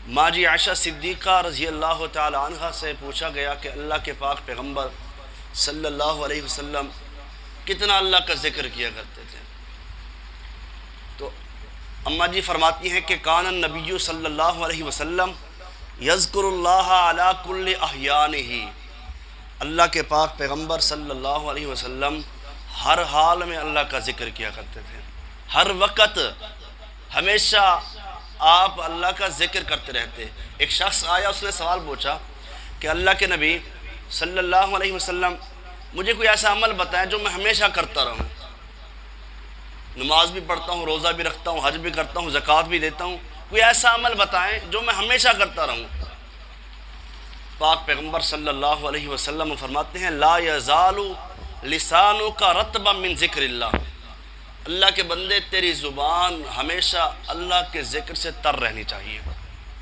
ماجی عائشہ صدیقہ رضی اللہ تعالی عنہ سے پوچھا گیا کہ اللہ کے پاک پیغمبر صلی اللہ علیہ وسلم کتنا اللہ کا ذکر کیا کرتے تھے؟ تو اماں جی فرماتی ہیں کہ کان النبی صلی اللہ علیہ وسلم یذکر اللہ علی کل احیانہ، اللہ کے پاک پیغمبر صلی اللہ علیہ وسلم ہر حال میں اللہ کا ذکر کیا کرتے تھے، ہر وقت ہمیشہ آپ اللہ کا ذکر کرتے رہتے۔ ایک شخص آیا، اس نے سوال پوچھا کہ اللہ کے نبی صلی اللہ علیہ وسلم مجھے کوئی ایسا عمل بتائیں جو میں ہمیشہ کرتا رہوں، نماز بھی پڑھتا ہوں، روزہ بھی رکھتا ہوں، حج بھی کرتا ہوں، زکوٰۃ بھی دیتا ہوں، کوئی ایسا عمل بتائیں جو میں ہمیشہ کرتا رہوں۔ پاک پیغمبر صلی اللہ علیہ وسلم فرماتے ہیں لا یزال لسانک رطبا من ذکر اللہ، اللہ کے بندے تیری زبان ہمیشہ اللہ کے ذکر سے تر رہنی چاہیے۔